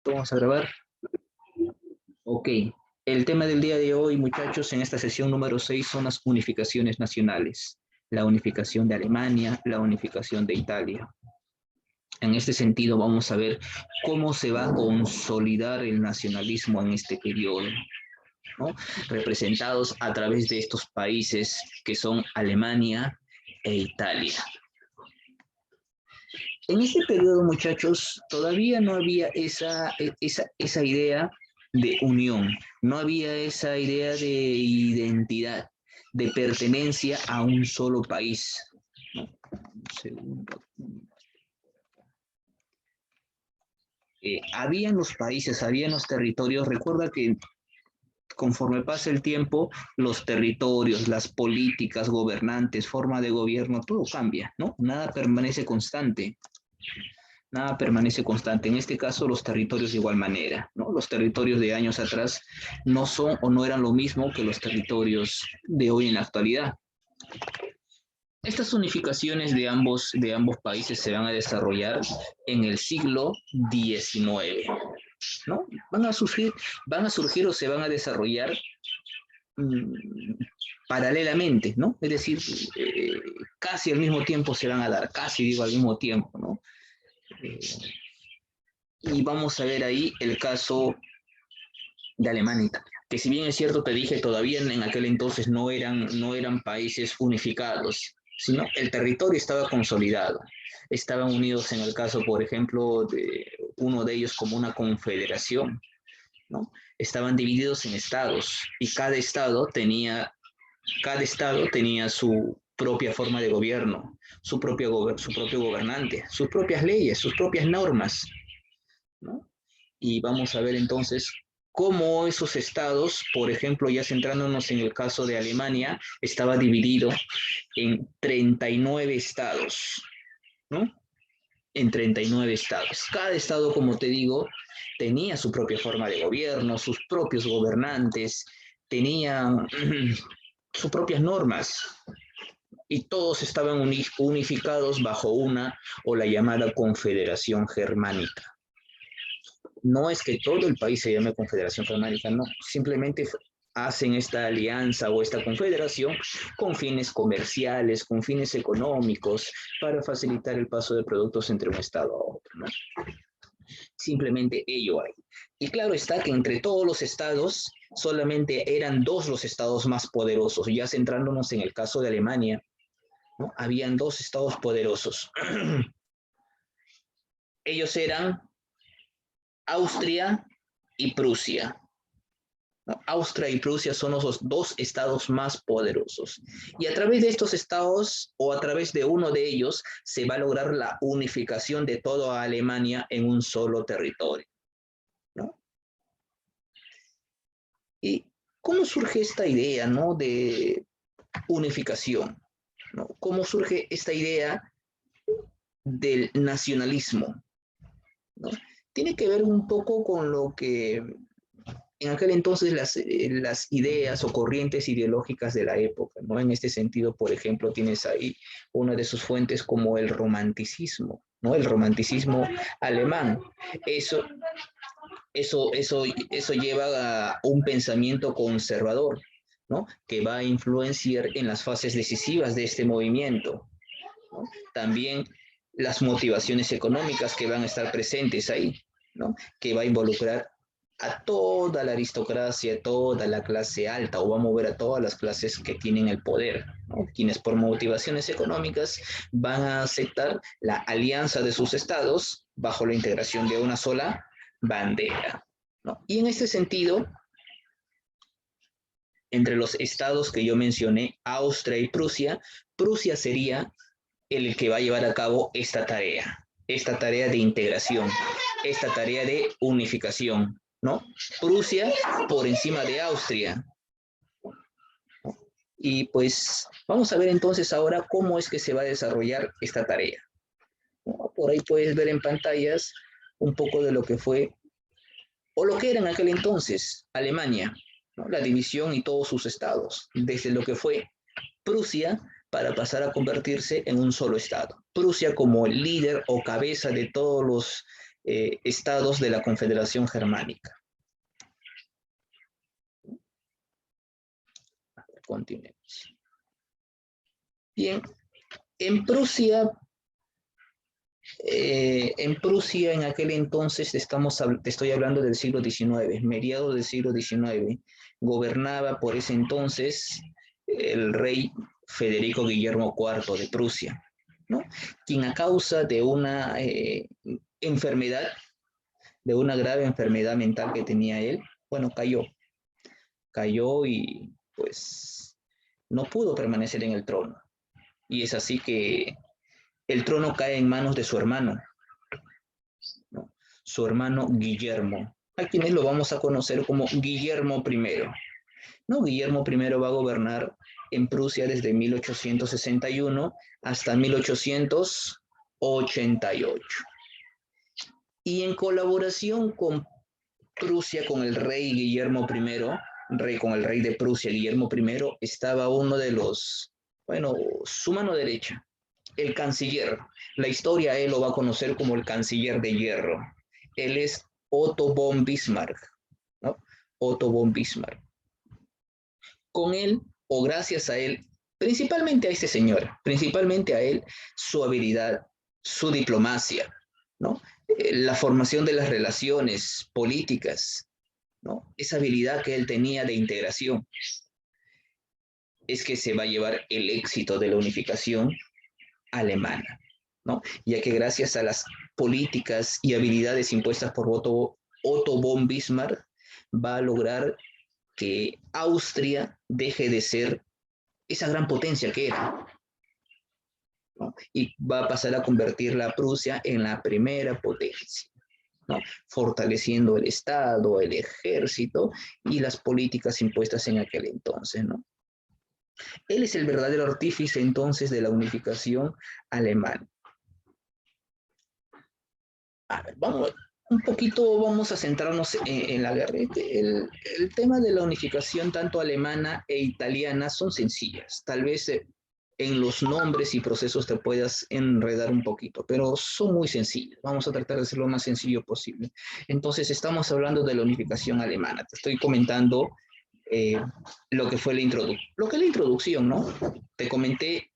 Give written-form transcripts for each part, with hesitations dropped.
Listo, vamos a grabar. Ok. El tema del día de hoy, muchachos, en esta sesión número 6 son las unificaciones nacionales. La unificación de Alemania, la unificación de Italia. En este sentido, vamos a ver cómo se va a consolidar el nacionalismo en este periodo, ¿no? Representados a través de estos países que son Alemania e Italia. En este periodo, muchachos, todavía no había esa idea de unión, no había esa idea de identidad, de pertenencia a un solo país. Un segundo. Habían los países, habían los territorios. Recuerda que conforme pasa el tiempo, los territorios, las políticas, gobernantes, forma de gobierno, todo cambia, ¿no? Nada permanece constante. Nada permanece constante. En este caso, los territorios de igual manera, ¿no? Los territorios de años atrás no son o no eran lo mismo que los territorios de hoy en la actualidad. Estas unificaciones de ambos países se van a desarrollar en el siglo XIX, ¿no? Van a surgir o se van a desarrollar paralelamente, ¿no? Es decir, casi al mismo tiempo se van a dar, casi digo al mismo tiempo, ¿no? Y vamos a ver ahí el caso de Alemania e Italia, que si bien es cierto, te dije, todavía en aquel entonces no eran países unificados, sino el territorio estaba consolidado. Estaban unidos en el caso, por ejemplo, de uno de ellos como una confederación, ¿no? Estaban divididos en estados y cada estado tenía su propia forma de gobierno, su propio gobernante, sus propias leyes, sus propias normas, ¿no? Y vamos a ver entonces cómo esos estados, por ejemplo, ya centrándonos en el caso de Alemania, estaba dividido en 39 estados, ¿no? En 39 estados. Cada estado, como te digo, tenía su propia forma de gobierno, sus propios gobernantes, tenían sus propias normas, y todos estaban unificados bajo una o la llamada Confederación Germánica. No es que todo el país se llame Confederación Germánica, no, simplemente hacen esta alianza o esta confederación con fines comerciales, con fines económicos, para facilitar el paso de productos entre un estado a otro, ¿no? Simplemente ello hay. Y claro está que entre todos los estados, solamente eran dos los estados más poderosos. Ya centrándonos en el caso de Alemania, ¿no? Habían dos estados poderosos. Ellos eran Austria y Prusia. ¿No? Austria y Prusia son los dos estados más poderosos. Y a través de estos estados, o a través de uno de ellos, se va a lograr la unificación de toda Alemania en un solo territorio, ¿no? ¿Y cómo surge esta idea, ¿no?, de unificación, ¿no? ¿Cómo surge esta idea del nacionalismo, ¿no? Tiene que ver un poco con lo que en aquel entonces las ideas o corrientes ideológicas de la época, ¿no? En este sentido, por ejemplo, tienes ahí una de sus fuentes como el romanticismo, ¿no? El romanticismo alemán. Eso lleva a un pensamiento conservador, ¿no?, que va a influenciar en las fases decisivas de este movimiento, ¿no? También las motivaciones económicas que van a estar presentes ahí, ¿no?, que va a involucrar a toda la aristocracia, toda la clase alta, o va a mover a todas las clases que tienen el poder, ¿no?, quienes por motivaciones económicas van a aceptar la alianza de sus estados bajo la integración de una sola bandera, ¿no? Y en este sentido, entre los estados que yo mencioné, Austria y Prusia, Prusia sería el que va a llevar a cabo esta tarea de integración, esta tarea de unificación, ¿no? Prusia por encima de Austria. Y pues vamos a ver entonces ahora cómo es que se va a desarrollar esta tarea, ¿no? Por ahí puedes ver en pantallas un poco de lo que fue, o lo que era en aquel entonces, Alemania, ¿no?, la división y todos sus estados, desde lo que fue Prusia para pasar a convertirse en un solo estado. Prusia como el líder o cabeza de todos estados de la Confederación Germánica. Continuemos. Bien, en Prusia, en aquel entonces, te estoy hablando del siglo XIX, mediados del siglo XIX, gobernaba por ese entonces el rey Federico Guillermo IV de Prusia, ¿no? Quien a causa de una enfermedad, de una grave enfermedad mental que tenía él, bueno, cayó y pues no pudo permanecer en el trono. Y es así que el trono cae en manos de su hermano, ¿no? Su hermano Guillermo, a quienes lo vamos a conocer como Guillermo I. ¿No? Guillermo I va a gobernar en Prusia desde 1861 hasta 1888. Y en colaboración con Prusia, con el rey Guillermo I, con el rey de Prusia, Guillermo I, estaba uno de los, bueno, su mano derecha, el canciller. La historia él lo va a conocer como el canciller de hierro. Él es Otto von Bismarck, ¿no? Otto von Bismarck. Con él, o gracias a él, principalmente a este señor, principalmente a él, su habilidad, su diplomacia, ¿no? La formación de las relaciones políticas, ¿no? Esa habilidad que él tenía de integración, es que se va a llevar el éxito de la unificación alemana, ¿no? Ya que gracias a las políticas y habilidades impuestas por Otto von Bismarck, va a lograr que Austria deje de ser esa gran potencia que era, ¿no? Y va a pasar a convertir a Prusia en la primera potencia, ¿no? Fortaleciendo el Estado, el ejército y las políticas impuestas en aquel entonces, ¿no? Él es el verdadero artífice entonces de la unificación alemana. A ver, vamos a centrarnos en la guerra. El tema de la unificación tanto alemana e italiana son sencillas. Tal vez en los nombres y procesos te puedas enredar un poquito, pero son muy sencillas. Vamos a tratar de hacerlo lo más sencillo posible. Entonces, estamos hablando de la unificación alemana. Te estoy comentando lo que fue la introducción, ¿no? Te comenté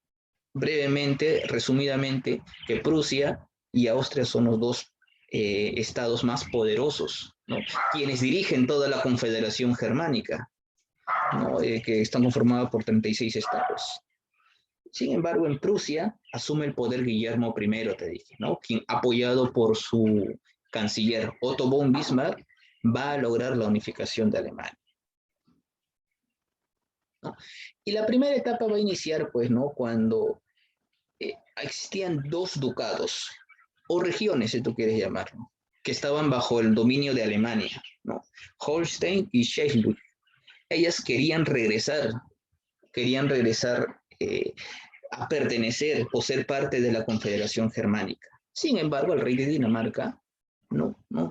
brevemente, resumidamente, que Prusia y Austria son los dos estados más poderosos, ¿no? Quienes dirigen toda la Confederación Germánica, ¿no? Que están conformados por 36 estados. Sin embargo, en Prusia asume el poder Guillermo I, te dije, ¿no? Quien, apoyado por su canciller Otto von Bismarck, va a lograr la unificación de Alemania, ¿no? Y la primera etapa va a iniciar, pues, ¿no? Cuando existían dos ducados, o regiones, si tú quieres llamarlo, que estaban bajo el dominio de Alemania, ¿no? Holstein y Schleswig. Ellas querían regresar a pertenecer o ser parte de la Confederación Germánica. Sin embargo, el rey de Dinamarca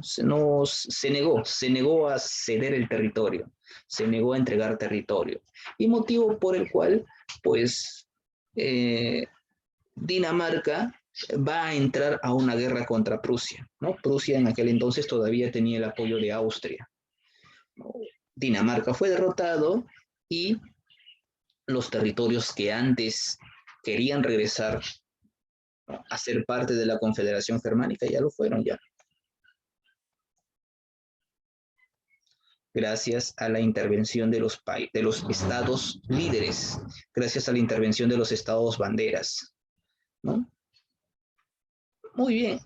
se negó a ceder el territorio, se negó a entregar territorio, y motivo por el cual, pues, Dinamarca va a entrar a una guerra contra Prusia, ¿no? Prusia en aquel entonces todavía tenía el apoyo de Austria, ¿no? Dinamarca fue derrotado y los territorios que antes querían regresar, ¿no?, a ser parte de la Confederación Germánica ya lo fueron ya. Gracias a la intervención de los estados líderes, gracias a la intervención de los estados banderas, ¿no? Muy bien,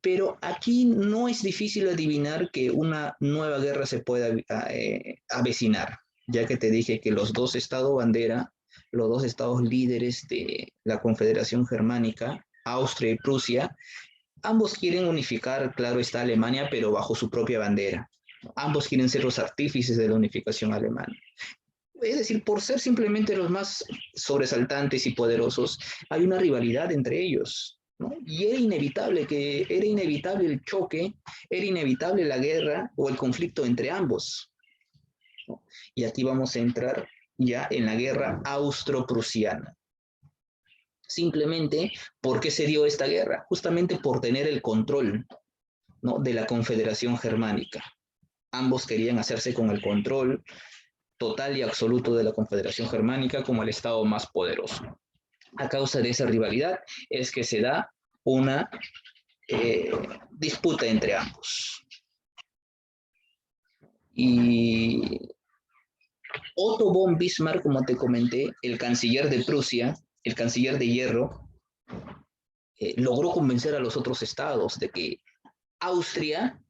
pero aquí no es difícil adivinar que una nueva guerra se pueda avecinar, ya que te dije que los dos estados bandera, los dos estados líderes de la Confederación Germánica, Austria y Prusia, ambos quieren unificar, claro está, Alemania, pero bajo su propia bandera. Ambos quieren ser los artífices de la unificación alemana. Es decir, por ser simplemente los más sobresaltantes y poderosos, hay una rivalidad entre ellos, ¿no? Y era inevitable el choque, era inevitable la guerra o el conflicto entre ambos, ¿no? Y aquí vamos a entrar ya en la guerra austro-prusiana. Simplemente, ¿por qué se dio esta guerra? Justamente por tener el control, ¿no?, de la Confederación Germánica. Ambos querían hacerse con el control total y absoluto de la Confederación Germánica como el estado más poderoso. A causa de esa rivalidad es que se da una disputa entre ambos. Y Otto von Bismarck, como te comenté, el canciller de Prusia, el canciller de hierro, logró convencer a los otros estados de que Austria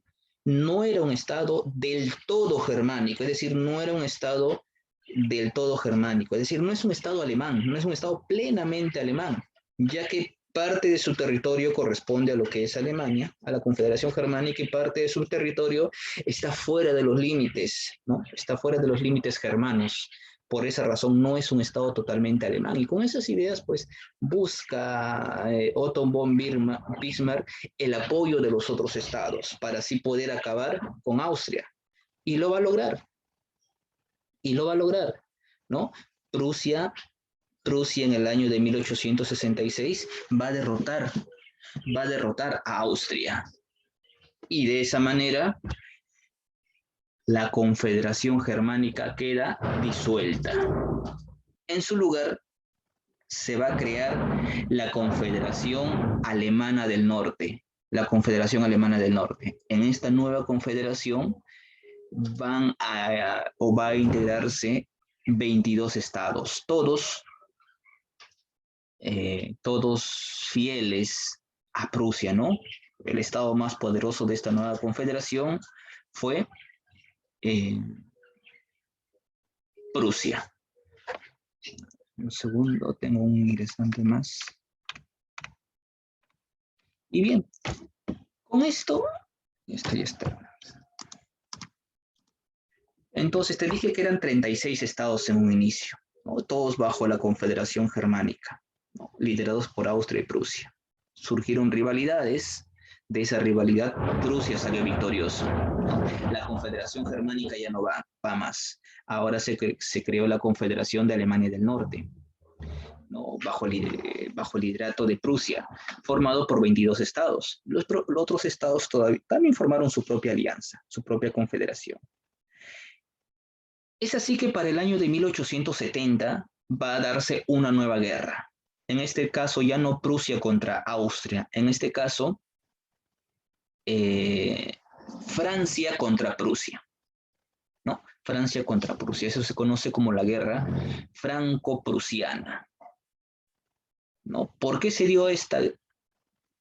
no era un estado del todo germánico, es decir, no era un estado del todo germánico, es decir, no es un estado alemán, no es un estado plenamente alemán, ya que parte de su territorio corresponde a lo que es Alemania, a la Confederación Germánica, y parte de su territorio está fuera de los límites, ¿no? Está fuera de los límites germanos. Por esa razón no es un estado totalmente alemán. Y con esas ideas, pues, busca Otto von Bismarck el apoyo de los otros estados para así poder acabar con Austria. Y lo va a lograr. Y lo va a lograr, ¿no? Prusia en el año de 1866 va a derrotar a Austria. Y de esa manera la Confederación Germánica queda disuelta. En su lugar se va a crear la Confederación Alemana del Norte. La Confederación Alemana del Norte. En esta nueva confederación va a integrarse 22 estados, todos fieles a Prusia, ¿no? El estado más poderoso de esta nueva confederación fue Prusia. Un segundo, tengo un ingresante más. Y bien, con esto ya está. Entonces te dije que eran 36 estados en un inicio, ¿no? Todos bajo la Confederación Germánica, ¿no?, liderados por Austria y Prusia. Surgieron rivalidades. De esa rivalidad, Prusia salió victorioso, ¿no? La Confederación Germánica ya no va más. Ahora se creó la Confederación de Alemania del Norte, ¿no?, bajo el liderato de Prusia, formado por 22 estados. Los otros estados también formaron su propia alianza, su propia confederación. Es así que para el año de 1870 va a darse una nueva guerra. En este caso ya no Prusia contra Austria, en este caso Francia contra Prusia, ¿no? Francia contra Prusia, eso se conoce como la guerra franco-prusiana, ¿no? ¿Por qué se dio esta guerra?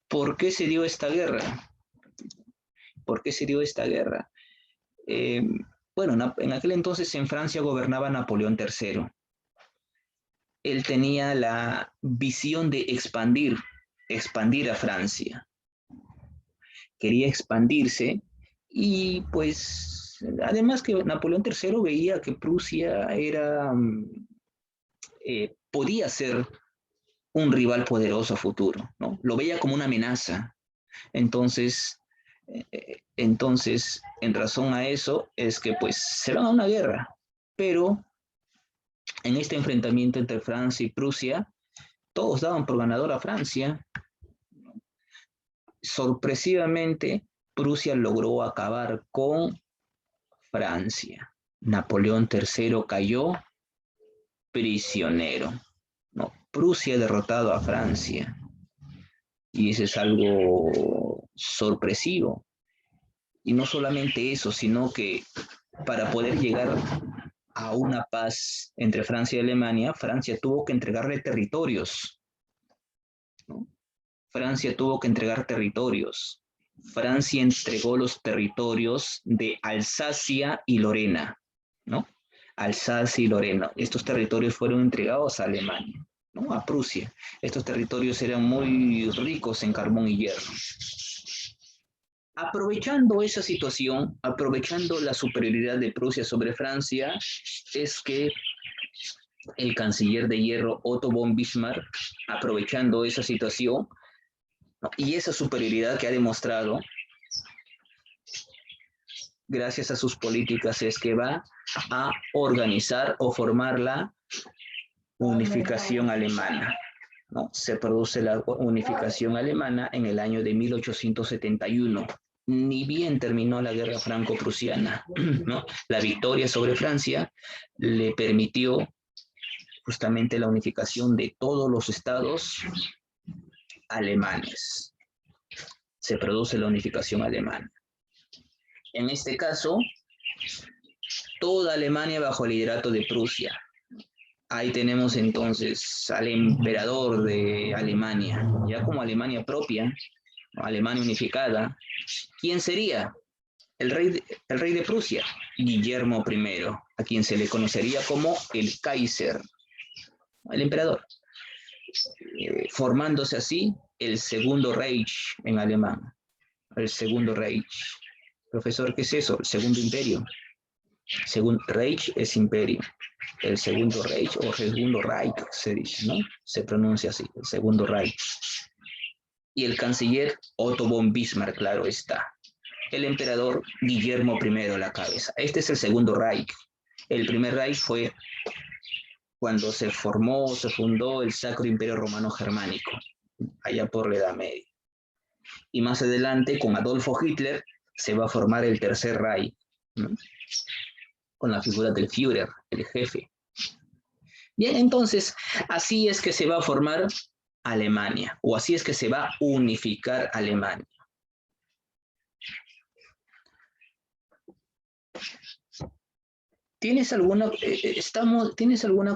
¿Por qué se dio esta guerra? Bueno, en aquel entonces en Francia gobernaba Napoleón III. Él tenía la visión de expandir a Francia. Quería expandirse y pues además que Napoleón III veía que Prusia podía ser un rival poderoso a futuro, ¿no? Lo veía como una amenaza. Entonces, en razón a eso es que pues se van a una guerra, pero en este enfrentamiento entre Francia y Prusia, todos daban por ganador a Francia. Sorpresivamente, Prusia logró acabar con Francia. Napoleón III cayó prisionero, ¿no? Prusia derrotado a Francia. Y eso es algo sorpresivo. Y no solamente eso, sino que para poder llegar a una paz entre Francia y Alemania, Francia tuvo que entregarle territorios, ¿no? Francia tuvo que entregar territorios. Francia entregó los territorios de Alsacia y Lorena, ¿no? Alsacia y Lorena. Estos territorios fueron entregados a Alemania, ¿no?, a Prusia. Estos territorios eran muy ricos en carbón y hierro. Aprovechando esa situación, aprovechando la superioridad de Prusia sobre Francia, es que el canciller de hierro Otto von Bismarck, aprovechando esa situación, ¿no?, y esa superioridad que ha demostrado, gracias a sus políticas, es que va a organizar o formar la unificación alemana. ¿no? Se produce la unificación alemana en el año de 1871. Ni bien terminó la guerra franco-prusiana, ¿no? La victoria sobre Francia le permitió justamente la unificación de todos los estados alemanes. Se produce la unificación alemana. En este caso, toda Alemania bajo el liderato de Prusia. Ahí tenemos entonces al emperador de Alemania, ya como Alemania propia, Alemania unificada. ¿Quién sería? El rey de Prusia, Guillermo I, a quien se le conocería como el Kaiser, el emperador, formándose así el Segundo Reich en alemán, el Segundo Reich. Profesor, ¿qué es eso? El Segundo Imperio. Segundo Reich es imperio. El Segundo Reich o Segundo Reich se dice, ¿no? Se pronuncia así, el Segundo Reich. Y el canciller Otto von Bismarck, claro está. El emperador Guillermo I a la cabeza. Este es el Segundo Reich. El primer Reich fue cuando se fundó el Sacro Imperio Romano Germánico, allá por la Edad Media. Y más adelante, con Adolfo Hitler, se va a formar el Tercer Reich, ¿no? Con la figura del Führer, el jefe. Bien, entonces, así es que se va a formar Alemania, o así es que se va a unificar Alemania. ¿Tienes alguna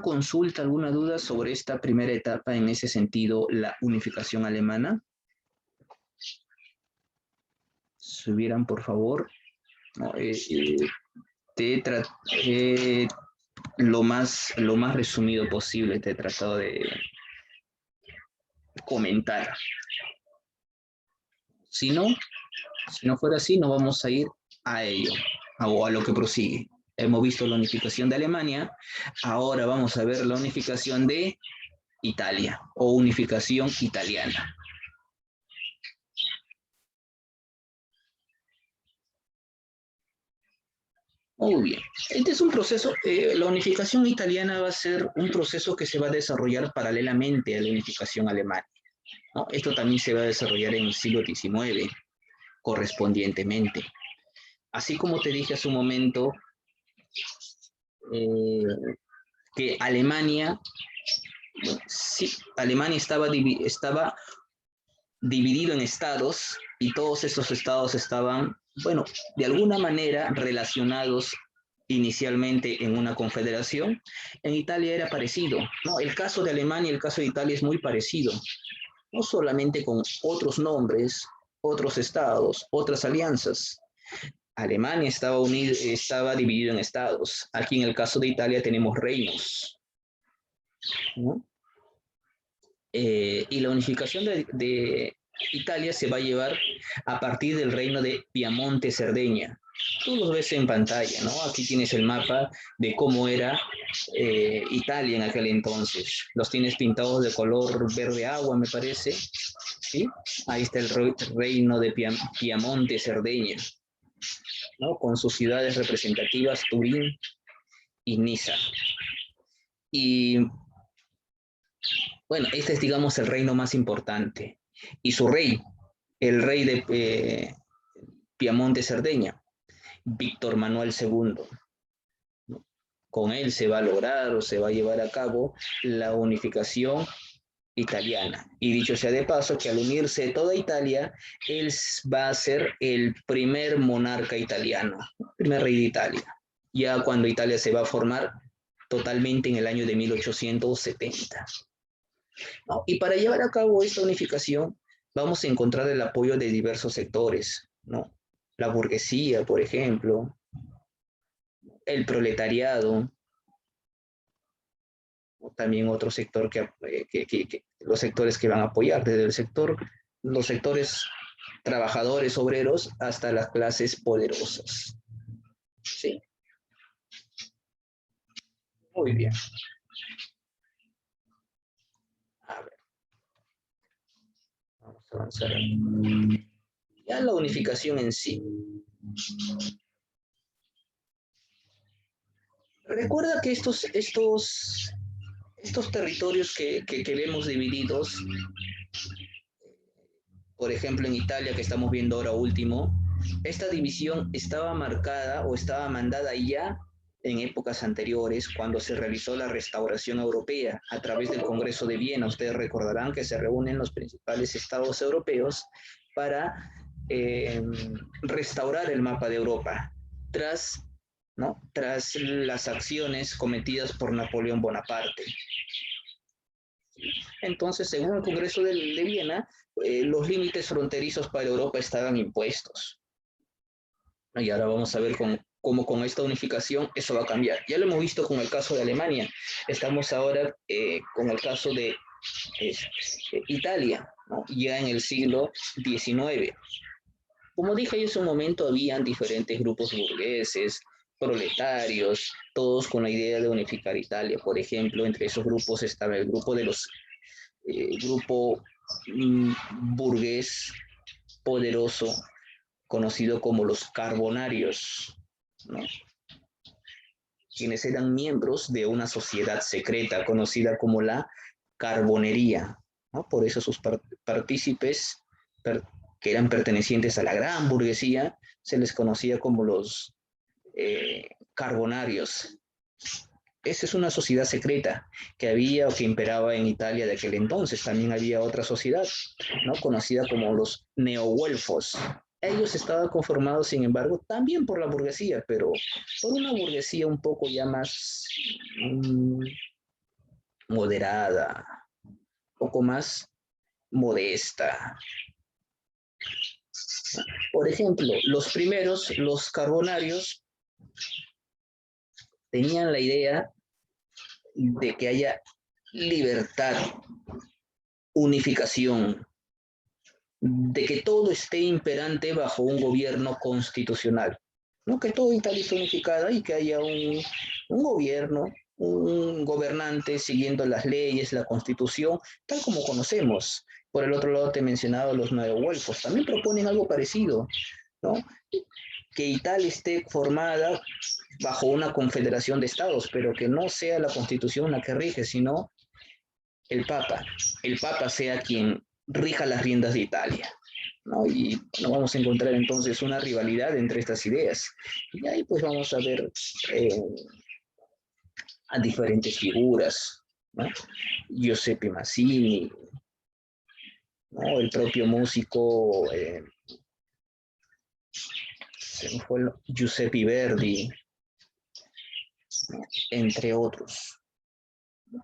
consulta, alguna duda sobre esta primera etapa en ese sentido, la unificación alemana? Subieran, por favor. No, lo más resumido posible te he tratado de comentar. Si no fuera así, no vamos a ir a ello, o a lo que prosigue. Hemos visto la unificación de Alemania, ahora vamos a ver la unificación de Italia, o unificación italiana. Muy bien. Este es un proceso, la unificación italiana va a ser un proceso que se va a desarrollar paralelamente a la unificación alemana, ¿no? Esto también se va a desarrollar en el siglo XIX, correspondientemente. Así como te dije hace un momento, que Alemania, sí, Alemania estaba dividido en estados y todos esos estados estaban, bueno, de alguna manera relacionados inicialmente en una confederación. En Italia era parecido, ¿no? El caso de Alemania y el caso de Italia es muy parecido, no solamente con otros nombres, otros estados, otras alianzas. Alemania estaba dividido en estados. Aquí en el caso de Italia tenemos reinos, ¿no? Y la unificación de Italia se va a llevar a partir del reino de Piamonte-Cerdeña. Tú los ves en pantalla, ¿no? Aquí tienes el mapa de cómo era Italia en aquel entonces. Los tienes pintados de color verde agua, me parece, ¿sí? Ahí está el reino de Piamonte-Cerdeña, ¿no? Con sus ciudades representativas, Turín y Niza. Y bueno, este es, digamos, el reino más importante. Y su rey, el rey de Piamonte-Cerdeña, Víctor Manuel II. Con él se va a lograr o se va a llevar a cabo la unificación italiana. Y dicho sea de paso, que al unirse toda Italia, él va a ser el primer monarca italiano, el primer rey de Italia, ya cuando Italia se va a formar totalmente en el año de 1870. ¿No? Y para llevar a cabo esta unificación, vamos a encontrar el apoyo de diversos sectores, ¿no? La burguesía, por ejemplo, el proletariado, o también otro sector los sectores que van a apoyar, desde los sectores trabajadores, obreros, hasta las clases poderosas. ¿Sí? Muy bien. A ver. Vamos a avanzar. Ya la unificación en sí. Recuerda que Estos territorios que vemos divididos, por ejemplo en Italia que estamos viendo ahora último, esta división estaba marcada o estaba mandada ya en épocas anteriores cuando se realizó la restauración europea a través del Congreso de Viena. Ustedes recordarán que se reúnen los principales estados europeos para restaurar el mapa de Europa tras, ¿no? Tras las acciones cometidas por Napoleón Bonaparte. Entonces, según el Congreso de Viena, los límites fronterizos para Europa estaban impuestos. Y ahora vamos a ver cómo con esta unificación eso va a cambiar. Ya lo hemos visto con el caso de Alemania. Estamos ahora con el caso de Italia, ¿no? Ya en el siglo XIX. Como dije hace un momento, habían diferentes grupos burgueses, proletarios, todos con la idea de unificar Italia. Por ejemplo, entre esos grupos estaba el grupo de los grupo burgués poderoso conocido como los carbonarios, ¿no? Quienes eran miembros de una sociedad secreta conocida como la carbonería, ¿no? Por eso sus partícipes, que eran pertenecientes a la gran burguesía, se les conocía como los carbonarios. Esa es una sociedad secreta que había o que imperaba en Italia de aquel entonces. También había otra sociedad, ¿no? Conocida como los neoguelfos. Ellos estaban conformados, sin embargo, también por la burguesía, pero por una burguesía un poco ya más moderada, un poco más modesta. Por ejemplo, los primeros, los carbonarios, tenían la idea de que haya libertad, unificación, de que todo esté imperante bajo un gobierno constitucional, ¿no? Que todo Italia esté unificada y que haya un gobierno, un gobernante siguiendo las leyes, la constitución, tal como conocemos. Por el otro lado te he mencionado los neoguelfos, también proponen algo parecido, ¿no? Que Italia esté formada bajo una confederación de estados, pero que no sea la constitución la que rige, sino el Papa. El Papa sea quien rija las riendas de Italia, ¿no? Y bueno, vamos a encontrar entonces una rivalidad entre estas ideas. Y ahí pues vamos a ver a diferentes figuras, ¿no? Giuseppe Mazzini, ¿no? El propio músico, Giuseppe Verdi, ¿no? Entre otros.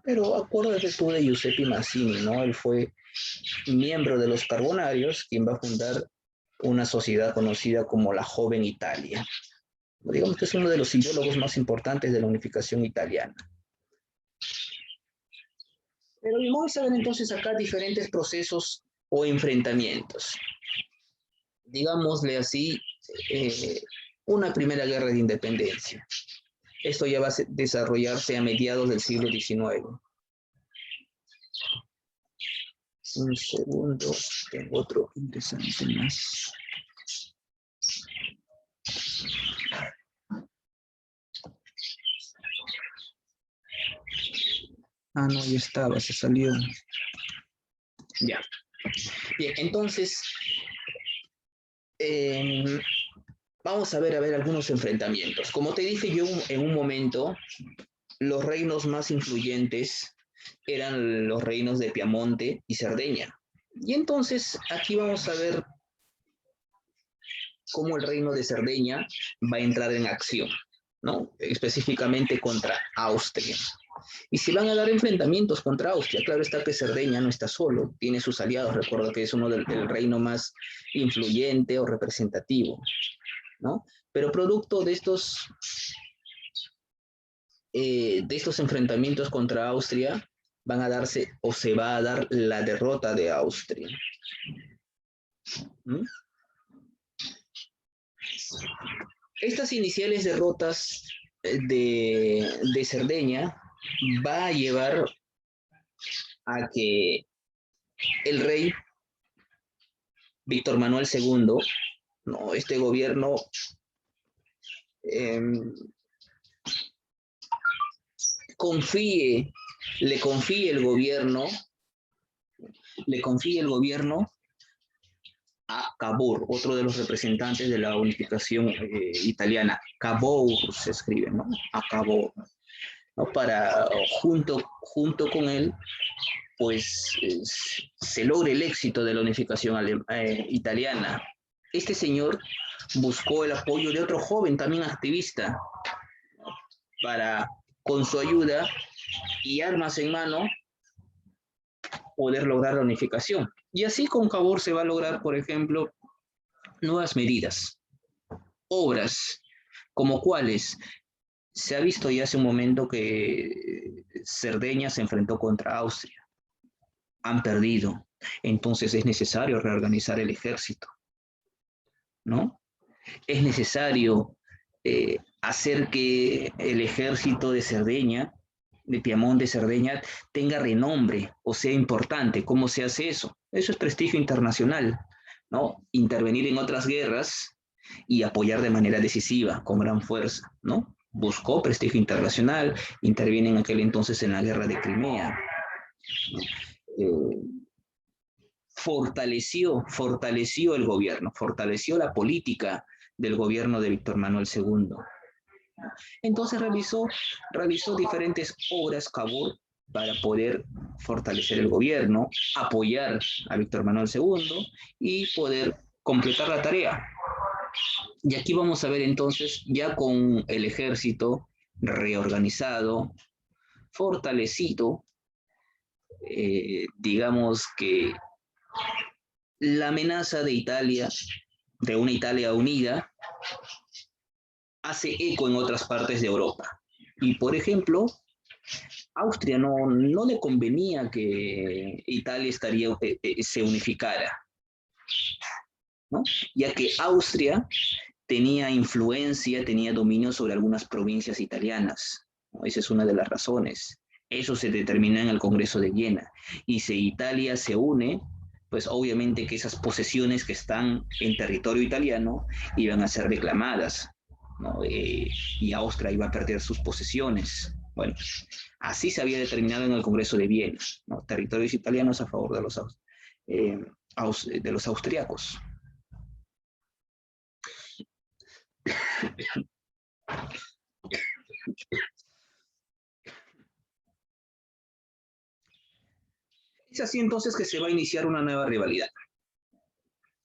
Pero acuérdate tú de Giuseppe Mazzini, ¿no? Él fue miembro de los Carbonarios, quien va a fundar una sociedad conocida como la Joven Italia. Digamos que es uno de los ideólogos más importantes de la unificación italiana. Pero vamos a ver entonces acá diferentes procesos o enfrentamientos. Digámosle así, una primera guerra de independencia. Esto ya va a desarrollarse a mediados del siglo XIX. Un segundo, tengo otro interesante más. Ah, no, ya estaba, se salió. Ya. Bien, entonces, vamos a ver algunos enfrentamientos. Como te dije yo en un momento, los reinos más influyentes eran los reinos de Piamonte y Cerdeña. Y entonces aquí vamos a ver cómo el reino de Cerdeña va a entrar en acción, ¿no? Específicamente contra Austria. Y se van a dar enfrentamientos contra Austria. Claro está que Cerdeña no está solo, tiene sus aliados. Recuerdo que es uno del reino más influyente o representativo, ¿no? Pero producto de estos enfrentamientos contra Austria, van a darse o se va a dar la derrota de Austria. ¿Mm? Estas iniciales derrotas de Cerdeña va a llevar a que el rey Víctor Manuel II, ¿no? Este gobierno confíe le confía el gobierno, le confía el gobierno a Cavour, otro de los representantes de la unificación italiana. Cavour se escribe, ¿no? A Cavour, ¿no? Para, junto con él, pues se logre el éxito de la unificación italiana. Este señor buscó el apoyo de otro joven, también activista, para, con su ayuda y armas en mano, poder lograr la unificación. Y así con Cavour se va a lograr, por ejemplo, nuevas medidas, obras, como cuáles. Se ha visto ya hace un momento que Cerdeña se enfrentó contra Austria. Han perdido. Entonces es necesario reorganizar el ejército, ¿no? Es necesario hacer que el ejército de Cerdeña, de Piamonte, Cerdeña, tenga renombre o sea importante. ¿Cómo se hace eso? Eso es prestigio internacional, ¿no? Intervenir en otras guerras y apoyar de manera decisiva, con gran fuerza, ¿no? Buscó prestigio internacional, interviene en aquel entonces en la guerra de Crimea. Fortaleció el gobierno, fortaleció la política del gobierno de Víctor Manuel II. Entonces realizó diferentes obras Cavour para poder fortalecer el gobierno, apoyar a Víctor Manuel II y poder completar la tarea. Y aquí vamos a ver entonces, ya con el ejército reorganizado, fortalecido, digamos que la amenaza de Italia, de una Italia unida, hace eco en otras partes de Europa. Y por ejemplo, Austria no le convenía que Italia se unificara, ¿no? Ya que Austria tenía influencia, tenía dominio sobre algunas provincias italianas, ¿no? Esa es una de las razones. Eso se determina en el Congreso de Viena. Y si Italia se une, pues obviamente que esas posesiones que están en territorio italiano iban a ser reclamadas, ¿no? Y Austria iba a perder sus posesiones. Bueno, así se había determinado en el Congreso de Viena, ¿no? Territorios italianos a favor de los austriacos. Es así entonces que se va a iniciar una nueva rivalidad.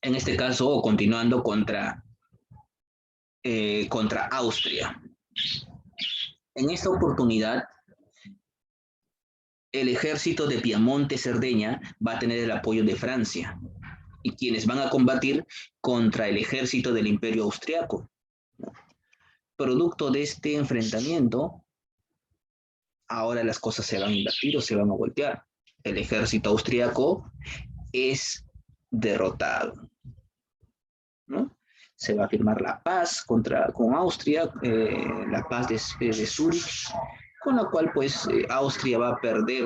En este caso, continuando contra Austria. En esta oportunidad, el ejército de Piamonte-Cerdeña va a tener el apoyo de Francia y quienes van a combatir contra el ejército del Imperio Austriaco. Producto de este enfrentamiento, ahora las cosas se van a invertir o se van a voltear. El ejército austriaco es derrotado, ¿no? Se va a firmar la paz con Austria, la paz de Zúrich, con la cual pues Austria va a perder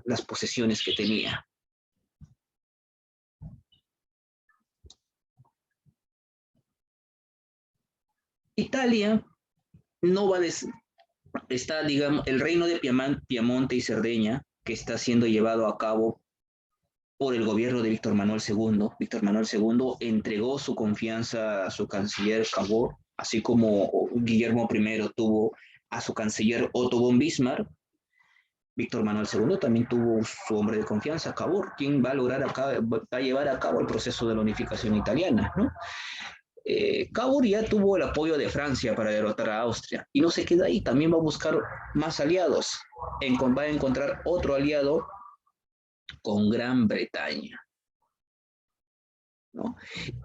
las posesiones que tenía. Italia no va a está, digamos, el reino de Piamonte y Cerdeña, que está siendo llevado a cabo por el gobierno de Víctor Manuel II. Víctor Manuel II entregó su confianza a su canciller Cavour, así como Guillermo I tuvo a su canciller Otto von Bismarck. Víctor Manuel II también tuvo su hombre de confianza, Cavour, quien va a llevar a cabo el proceso de la unificación italiana, ¿no? Cavour ya tuvo el apoyo de Francia para derrotar a Austria y no se queda ahí, también va a buscar más aliados, va a encontrar otro aliado con Gran Bretaña, ¿no?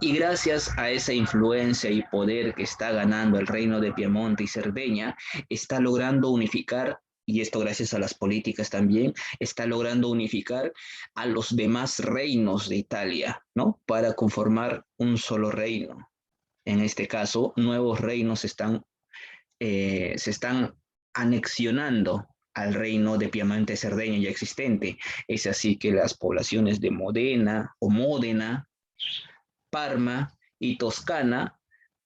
Y gracias a esa influencia y poder que está ganando el reino de Piamonte y Cerdeña, está logrando unificar, y esto gracias a las políticas también, está logrando unificar a los demás reinos de Italia, ¿no? Para conformar un solo reino. En este caso, nuevos reinos se están anexionando al reino de Piamonte Cerdeña ya existente. Es así que las poblaciones de Modena o Módena, Parma y Toscana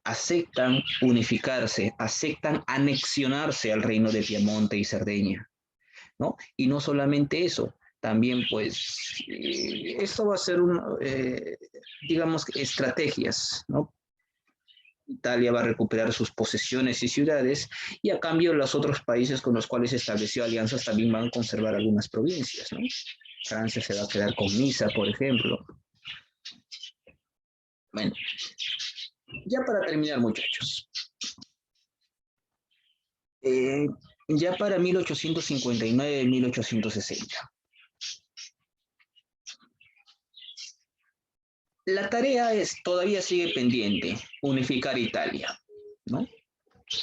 aceptan unificarse, aceptan anexionarse al reino de Piamonte y Cerdeña. ¿no? Y no solamente eso, también pues esto va a ser digamos, estrategias, ¿no? Italia va a recuperar sus posesiones y ciudades y a cambio los otros países con los cuales estableció alianzas también van a conservar algunas provincias, ¿no? Francia se va a quedar con Niza, por ejemplo. Bueno, ya para terminar, muchachos. Ya para 1859-1860. La tarea todavía sigue pendiente, unificar Italia, ¿no?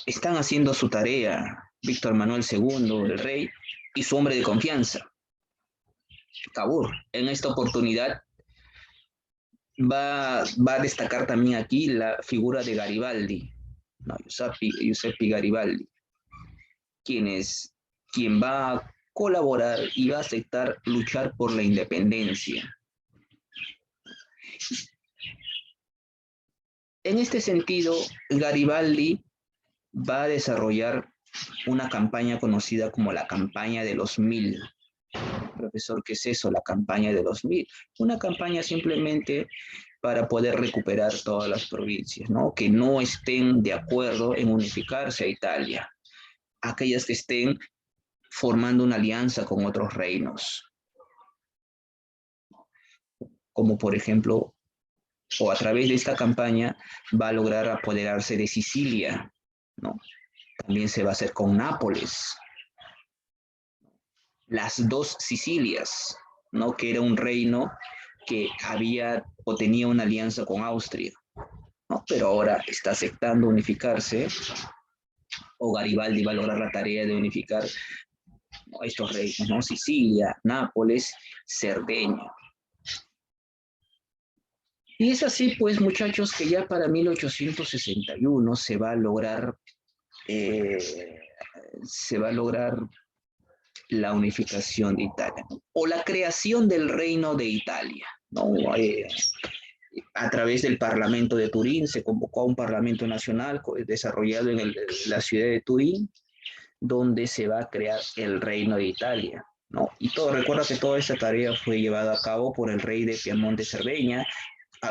Están haciendo su tarea Víctor Manuel II, el rey, y su hombre de confianza, Cavour. En esta oportunidad va a destacar también aquí la figura de Garibaldi, ¿no? Giuseppe Garibaldi, quien va a colaborar y va a aceptar luchar por la independencia. En este sentido, Garibaldi va a desarrollar una campaña conocida como la campaña de los 1000. Profesor, ¿qué es eso? La campaña de los 1000. Una campaña simplemente para poder recuperar todas las provincias, ¿no? Que no estén de acuerdo en unificarse a Italia. Aquellas que estén formando una alianza con otros reinos, como por ejemplo, o a través de esta campaña va a lograr apoderarse de Sicilia, ¿no? También se va a hacer con Nápoles, las dos Sicilias, ¿no? Que era un reino que había o tenía una alianza con Austria, ¿no? Pero ahora está aceptando unificarse, o Garibaldi va a lograr la tarea de unificar, ¿no? Estos reinos, ¿no? Sicilia, Nápoles, Cerdeña. Y es así, pues, muchachos, que ya para 1861 se va a lograr la unificación de Italia, ¿no? O la creación del Reino de Italia, ¿no? A través del Parlamento de Turín se convocó a un Parlamento Nacional desarrollado en la ciudad de Turín, donde se va a crear el Reino de Italia, ¿no? Y recuerda que toda esta tarea fue llevada a cabo por el rey de Piamonte Cerdeña,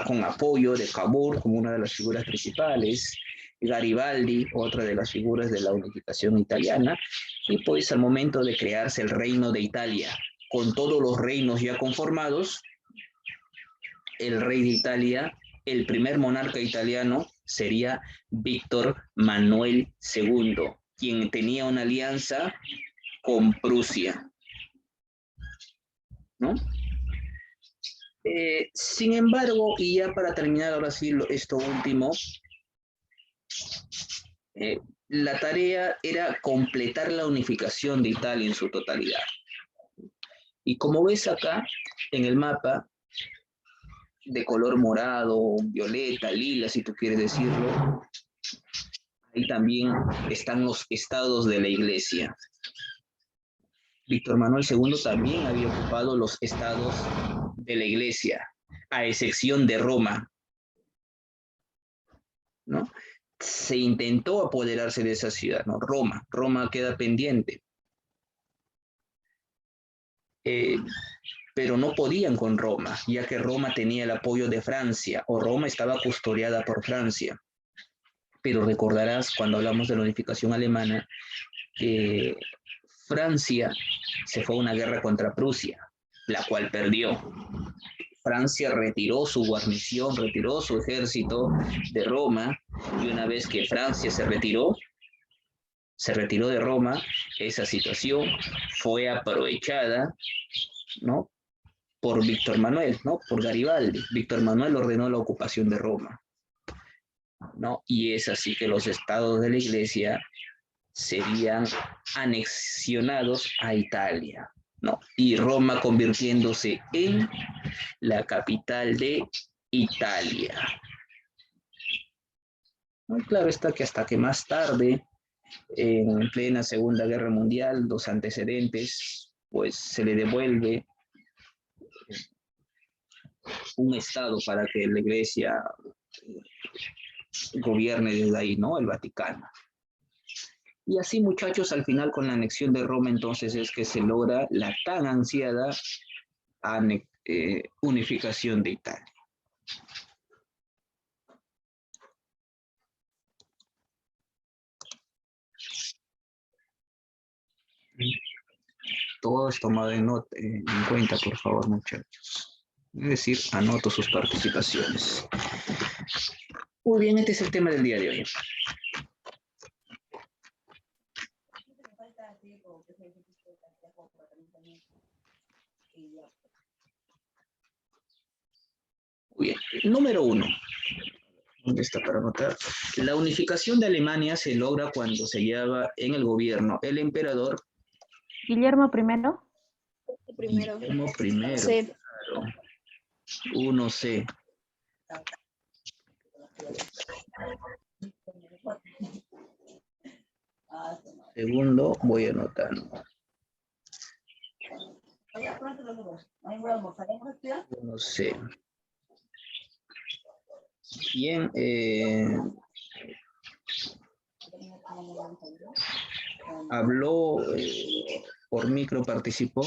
con apoyo de Cavour como una de las figuras principales, Garibaldi, otra de las figuras de la unificación italiana, y pues al momento de crearse el Reino de Italia, con todos los reinos ya conformados, el rey de Italia, el primer monarca italiano, sería Víctor Manuel II, quien tenía una alianza con Prusia, ¿no? Sin embargo, y ya para terminar ahora sí esto último, la tarea era completar la unificación de Italia en su totalidad. Y como ves acá en el mapa, de color morado, violeta, lila, si tú quieres decirlo, ahí también están los estados de la iglesia. Víctor Manuel II también había ocupado los estados de la iglesia, a excepción de Roma, ¿no? Se intentó apoderarse de esa ciudad, ¿no? Roma queda pendiente. Pero no podían con Roma, ya que Roma tenía el apoyo de Francia, o Roma estaba custodiada por Francia. Pero recordarás cuando hablamos de la unificación alemana, que Francia se fue a una guerra contra Prusia, la cual perdió. Francia retiró su guarnición, retiró su ejército de Roma, y una vez que Francia se retiró de Roma, esa situación fue aprovechada, ¿no? Por Víctor Manuel, ¿no? Por Garibaldi. Víctor Manuel ordenó la ocupación de Roma, ¿no? Y es así que los estados de la iglesia serían anexionados a Italia, ¿no? Y Roma convirtiéndose en la capital de Italia. Muy claro está que hasta que más tarde, en plena Segunda Guerra Mundial, los antecedentes, pues se le devuelve un estado para que la iglesia gobierne desde ahí, ¿no? El Vaticano. Y así, muchachos, al final con la anexión de Roma, entonces es que se logra la tan ansiada unificación de Italia. Todo es tomado en cuenta, por favor, muchachos. Es decir, anoto sus participaciones. Muy bien, este es el tema del día de hoy. Muy bien, número 1. ¿Dónde está para anotar? La unificación de Alemania se logra cuando se lleva en el gobierno el emperador Guillermo I. Primero. Guillermo I. Sí. Claro. 1C. Segundo, voy anotando. 1C. Bien, habló por micro, participó.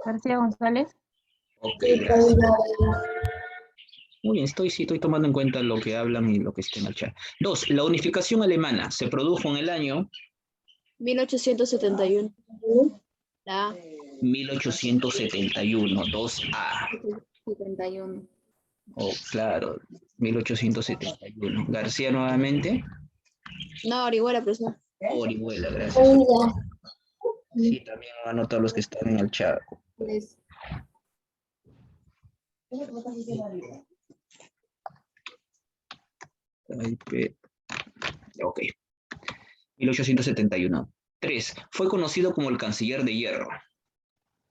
García González. Ok, gracias. Muy bien, estoy tomando en cuenta lo que hablan y lo que está en el chat. 2. La unificación alemana se produjo en el año 1871. La 1871, 2A. 71. Oh, claro, 1871. García nuevamente. No, Orihuela, profesor. Orihuela, gracias. Sí, también anota los que están en el chat. Ok. 1871. 3. Fue conocido como el canciller de hierro.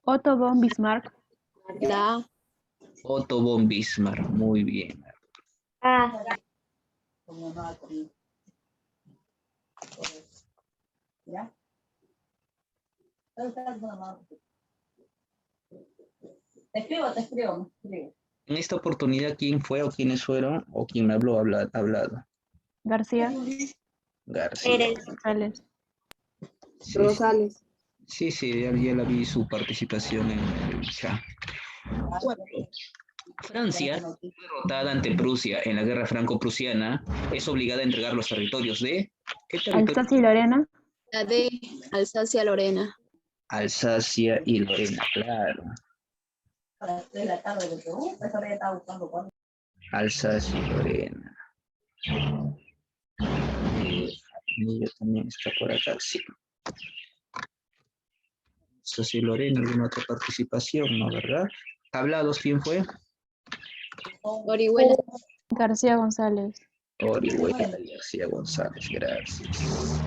Otto von Bismarck. La Otto von Bismarck. Muy bien. Te escribo. En esta oportunidad, ¿quién fue o quiénes fueron o quién me habló hablado? García García. González. Sí, Rosales. sí, ya la vi su participación en el chat. 4. Francia, derrotada ante Prusia en la guerra franco-prusiana, es obligada a entregar los territorios de... ¿Qué territorio? Alsacia y Lorena. La de Alsacia Lorena. Alsacia y Lorena, claro. Alsacia y Lorena. Ella también está por acá, sí. Alsacia y Lorena, alguna otra participación, ¿no? ¿Verdad? Hablados, ¿quién fue? Orihuela. García González. Orihuela García González, gracias.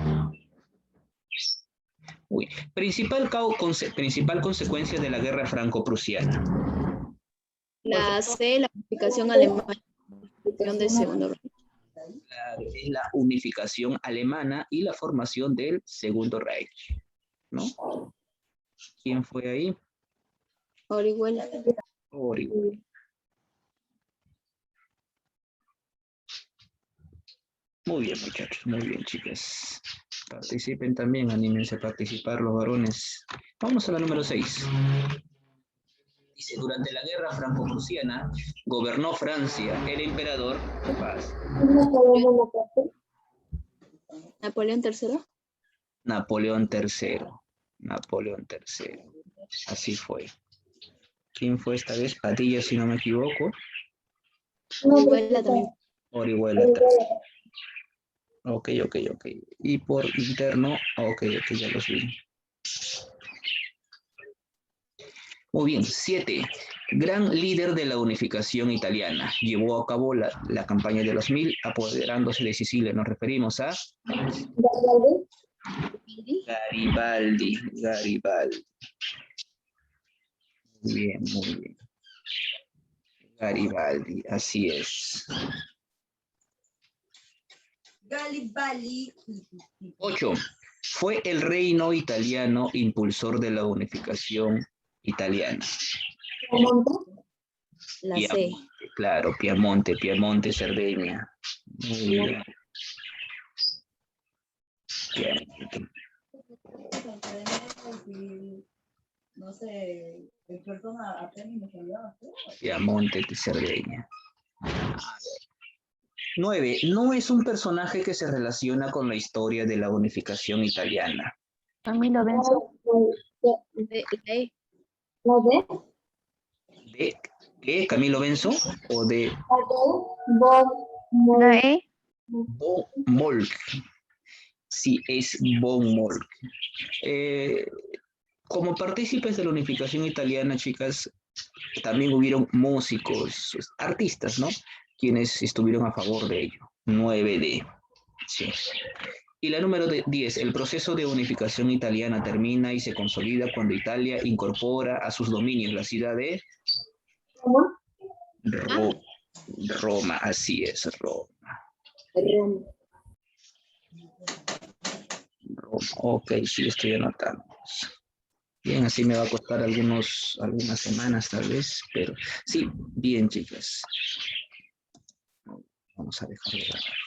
Uy. Principal consecuencia de la guerra franco-prusiana. La C, la unificación alemana. Del segundo. Es la unificación alemana y la formación del Segundo Reich, ¿no? ¿Quién fue ahí? Orihuela. Orihuela. Muy bien, muchachos, muy bien, chicas. Participen también, anímense a participar los varones. Vamos a la número 6. Dice, durante la guerra franco-prusiana, gobernó Francia el emperador Paz. Napoleón III. Napoleón III. Napoleón III. Así fue. ¿Quién fue esta vez? Padilla, si no me equivoco. Orihuela también. Orihuela III. Ok. Y por interno, ok, ya los vi. Muy bien, 7. Gran líder de la unificación italiana. Llevó a cabo la campaña de los 1000, apoderándose de Sicilia. Nos referimos a Garibaldi. Muy bien. Garibaldi, así es. Garibaldi. 8. Fue el reino italiano impulsor de la unificación italiana. La C. Claro, Piamonte, Cerdeña. Muy bien. No sé, el persona apenas me saludaba. Piamonte de Cerdeña. 9. No es un personaje que se relaciona con la historia de la unificación italiana. Camilo Benso. De ¿De qué? ¿Camilo Benso? ¿O de La E. Von Molk? Sí, es Von Molk. Como partícipes de la unificación italiana, chicas, también hubieron músicos, artistas, ¿no? Quienes estuvieron a favor de ello. 9D. Sí. Y la número 10, el proceso de unificación italiana termina y se consolida cuando Italia incorpora a sus dominios la ciudad de Roma. Así es, Roma. Ok, sí, estoy anotando. Bien, así me va a costar algunas semanas tal vez, pero sí, bien, chicas. Vamos a dejar de grabar.